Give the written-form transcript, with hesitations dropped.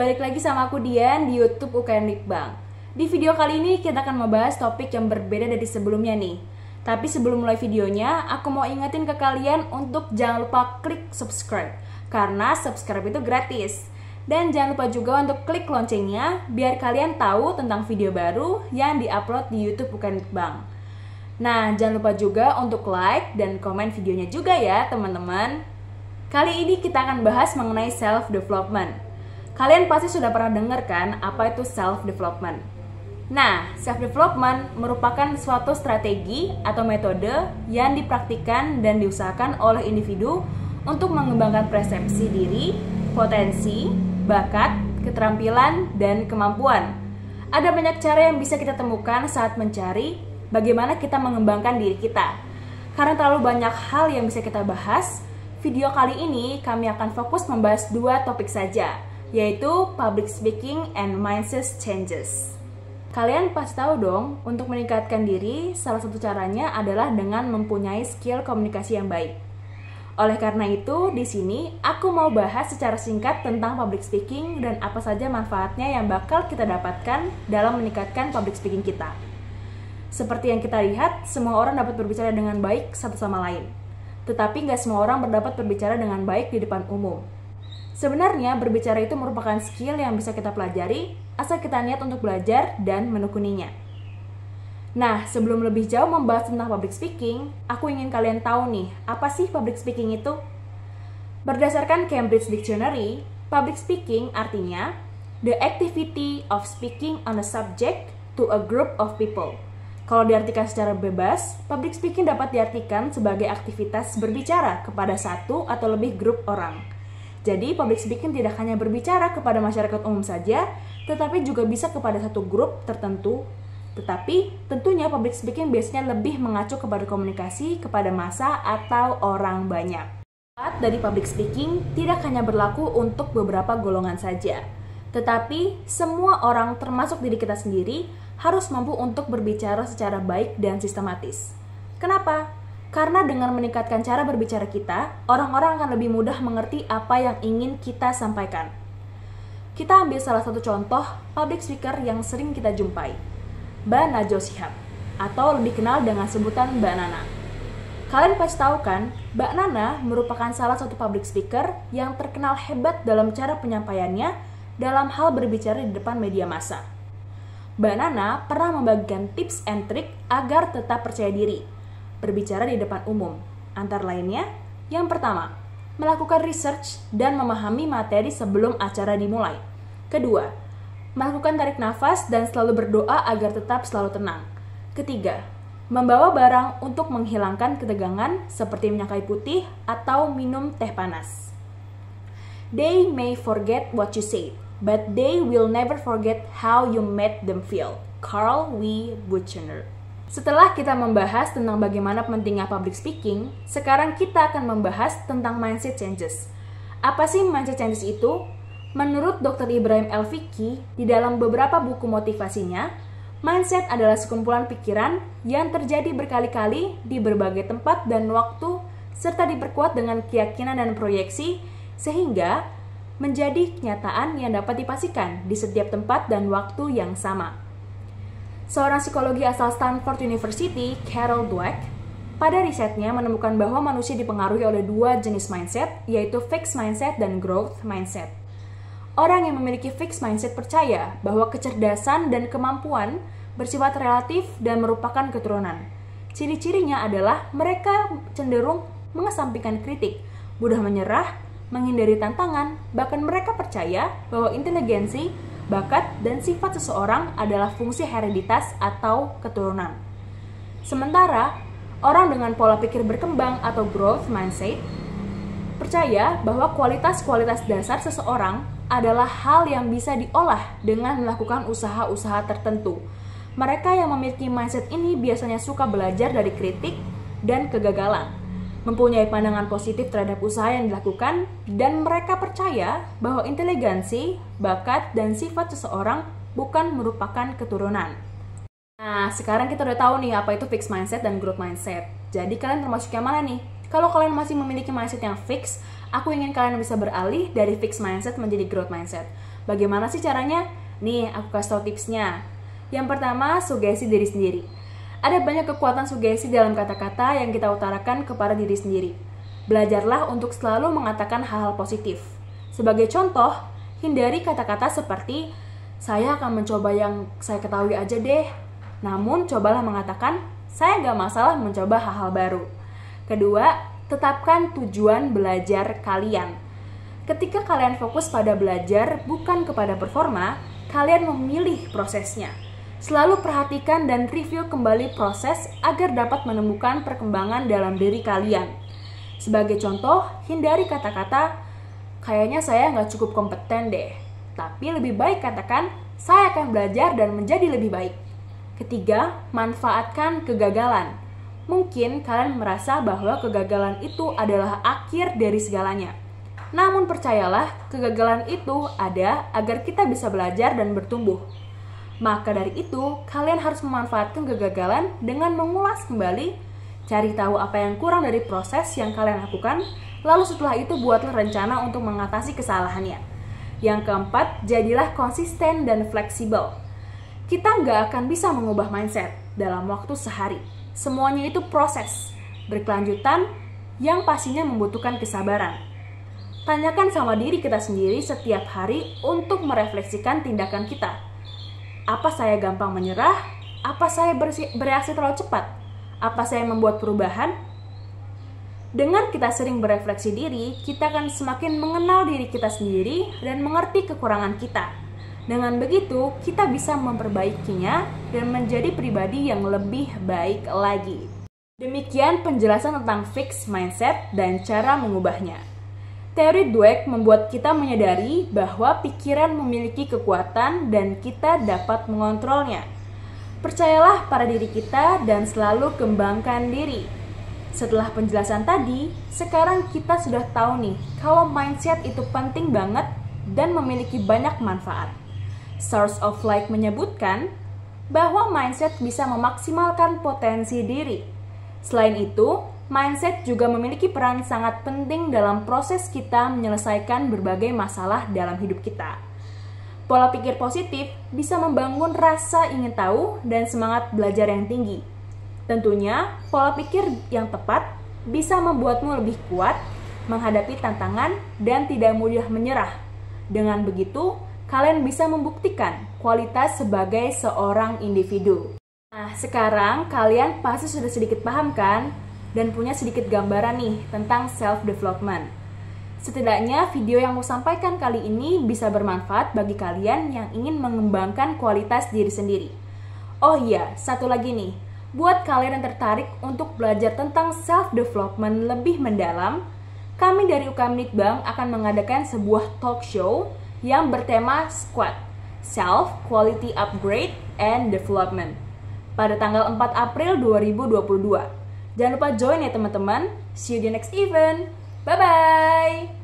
balik lagi sama aku Dian di YouTube UKM Litbang. Di video kali ini kita akan membahas topik yang berbeda dari sebelumnya nih. Tapi sebelum mulai videonya, aku mau ingetin ke kalian untuk jangan lupa klik subscribe, karena subscribe itu gratis. Dan jangan lupa juga untuk klik loncengnya, biar kalian tahu tentang video baru yang diupload di YouTube UKM Litbang. Nah, jangan lupa juga untuk like dan komen videonya juga ya teman-teman. Kali ini kita akan bahas mengenai self-development. Kalian pasti sudah pernah dengar kan apa itu self-development? Nah, self-development merupakan suatu strategi atau metode yang dipraktikkan dan diusahakan oleh individu untuk mengembangkan persepsi diri, potensi, bakat, keterampilan, dan kemampuan. Ada banyak cara yang bisa kita temukan saat mencari bagaimana kita mengembangkan diri kita. Karena terlalu banyak hal yang bisa kita bahas, video kali ini kami akan fokus membahas dua topik saja, yaitu public speaking and mindset changes. Kalian pasti tahu dong, untuk meningkatkan diri, salah satu caranya adalah dengan mempunyai skill komunikasi yang baik. Oleh karena itu, di sini aku mau bahas secara singkat tentang public speaking dan apa saja manfaatnya yang bakal kita dapatkan dalam meningkatkan public speaking kita. Seperti yang kita lihat, semua orang dapat berbicara dengan baik satu sama lain. Tetapi nggak semua orang dapat berbicara dengan baik di depan umum. Sebenarnya, berbicara itu merupakan skill yang bisa kita pelajari, asal kita niat untuk belajar dan menekuninya. Nah, sebelum lebih jauh membahas tentang public speaking, aku ingin kalian tahu nih, apa sih public speaking itu? Berdasarkan Cambridge Dictionary, public speaking artinya the activity of speaking on a subject to a group of people. Kalau diartikan secara bebas, public speaking dapat diartikan sebagai aktivitas berbicara kepada satu atau lebih grup orang. Jadi, public speaking tidak hanya berbicara kepada masyarakat umum saja, tetapi juga bisa kepada satu grup tertentu. Tetapi, tentunya public speaking biasanya lebih mengacu kepada komunikasi kepada massa atau orang banyak. Manfaat dari public speaking tidak hanya berlaku untuk beberapa golongan saja, tetapi semua orang termasuk diri kita sendiri harus mampu untuk berbicara secara baik dan sistematis. Kenapa? Karena dengan meningkatkan cara berbicara kita, orang-orang akan lebih mudah mengerti apa yang ingin kita sampaikan. Kita ambil salah satu contoh public speaker yang sering kita jumpai, Mbak Najwa Shihab, atau lebih kenal dengan sebutan Mbak Nana. Kalian pasti tahu kan, Mbak Nana merupakan salah satu public speaker yang terkenal hebat dalam cara penyampaiannya dalam hal berbicara di depan media massa. Mbak Nana pernah membagikan tips and trik agar tetap percaya diri berbicara di depan umum. Antara lainnya, yang pertama, melakukan research dan memahami materi sebelum acara dimulai. Kedua, melakukan tarik nafas dan selalu berdoa agar tetap selalu tenang. Ketiga, membawa barang untuk menghilangkan ketegangan seperti minyak kayu putih atau minum teh panas. They may forget what you said, but they will never forget how you made them feel. Carl W. Buchner. Setelah kita membahas tentang bagaimana pentingnya public speaking, sekarang kita akan membahas tentang mindset changes. Apa sih mindset changes itu? Menurut Dr. Ibrahim Elfiqi, di dalam beberapa buku motivasinya, mindset adalah sekumpulan pikiran yang terjadi berkali-kali di berbagai tempat dan waktu, serta diperkuat dengan keyakinan dan proyeksi, sehingga menjadi kenyataan yang dapat dipastikan di setiap tempat dan waktu yang sama. Seorang psikologi asal Stanford University, Carol Dweck, pada risetnya menemukan bahwa manusia dipengaruhi oleh dua jenis mindset, yaitu fixed mindset dan growth mindset. Orang yang memiliki fixed mindset percaya bahwa kecerdasan dan kemampuan bersifat relatif dan merupakan keturunan. Ciri-cirinya adalah mereka cenderung mengesampingkan kritik, mudah menyerah, menghindari tantangan, bahkan mereka percaya bahwa inteligensi, bakat, dan sifat seseorang adalah fungsi hereditas atau keturunan. Sementara, orang dengan pola pikir berkembang atau growth mindset percaya bahwa kualitas-kualitas dasar seseorang adalah hal yang bisa diolah dengan melakukan usaha-usaha tertentu. Mereka yang memiliki mindset ini biasanya suka belajar dari kritik dan kegagalan, mempunyai pandangan positif terhadap usaha yang dilakukan, dan mereka percaya bahwa inteligensi, bakat, dan sifat seseorang bukan merupakan keturunan. Nah, sekarang kita udah tahu nih apa itu fixed mindset dan growth mindset. Jadi kalian termasuk yang mana nih? Kalau kalian masih memiliki mindset yang fix, aku ingin kalian bisa beralih dari fixed mindset menjadi growth mindset. Bagaimana sih caranya? Nih, aku kasih tau tipsnya. Yang pertama, sugesti diri sendiri. Ada banyak kekuatan sugesti dalam kata-kata yang kita utarakan kepada diri sendiri. Belajarlah untuk selalu mengatakan hal-hal positif. Sebagai contoh, hindari kata-kata seperti saya akan mencoba yang saya ketahui aja deh. Namun, cobalah mengatakan saya gak masalah mencoba hal-hal baru. Kedua, tetapkan tujuan belajar kalian. Ketika kalian fokus pada belajar bukan kepada performa, kalian memilih prosesnya. Selalu perhatikan dan review kembali proses agar dapat menemukan perkembangan dalam diri kalian. Sebagai contoh, hindari kata-kata, kayaknya saya nggak cukup kompeten deh. Tapi lebih baik katakan, saya akan belajar dan menjadi lebih baik. Ketiga, manfaatkan kegagalan. Mungkin kalian merasa bahwa kegagalan itu adalah akhir dari segalanya. Namun percayalah, kegagalan itu ada agar kita bisa belajar dan bertumbuh. Maka dari itu, kalian harus memanfaatkan kegagalan dengan mengulas kembali, cari tahu apa yang kurang dari proses yang kalian lakukan, lalu setelah itu buatlah rencana untuk mengatasi kesalahannya. Yang keempat, jadilah konsisten dan fleksibel. Kita nggak akan bisa mengubah mindset dalam waktu sehari. Semuanya itu proses, berkelanjutan, yang pastinya membutuhkan kesabaran. Tanyakan sama diri kita sendiri setiap hari untuk merefleksikan tindakan kita. Apa saya gampang menyerah? Apa saya bereaksi terlalu cepat? Apa saya membuat perubahan? Dengan kita sering berefleksi diri, kita akan semakin mengenal diri kita sendiri dan mengerti kekurangan kita. Dengan begitu, kita bisa memperbaikinya dan menjadi pribadi yang lebih baik lagi. Demikian penjelasan tentang fixed mindset dan cara mengubahnya. Teori Dweck membuat kita menyadari bahwa pikiran memiliki kekuatan dan kita dapat mengontrolnya. Percayalah pada diri kita dan selalu kembangkan diri. Setelah penjelasan tadi, sekarang kita sudah tahu nih kalau mindset itu penting banget dan memiliki banyak manfaat. Source of Light menyebutkan bahwa mindset bisa memaksimalkan potensi diri. Selain itu, mindset juga memiliki peran sangat penting dalam proses kita menyelesaikan berbagai masalah dalam hidup kita. Pola pikir positif bisa membangun rasa ingin tahu dan semangat belajar yang tinggi. Tentunya, pola pikir yang tepat bisa membuatmu lebih kuat menghadapi tantangan dan tidak mudah menyerah. Dengan begitu, kalian bisa membuktikan kualitas sebagai seorang individu. Nah, sekarang kalian pasti sudah sedikit paham kan? Dan punya sedikit gambaran nih tentang self-development. Setidaknya video yang mau sampaikan kali ini bisa bermanfaat bagi kalian yang ingin mengembangkan kualitas diri sendiri. Oh iya, satu lagi nih. Buat kalian yang tertarik untuk belajar tentang self-development lebih mendalam, kami dari UKM Litbang akan mengadakan sebuah talk show yang bertema SQUAD, Self Quality Upgrade and Development, pada tanggal 4 April 2022. Jangan lupa join ya teman-teman. See you di next event. Bye-bye.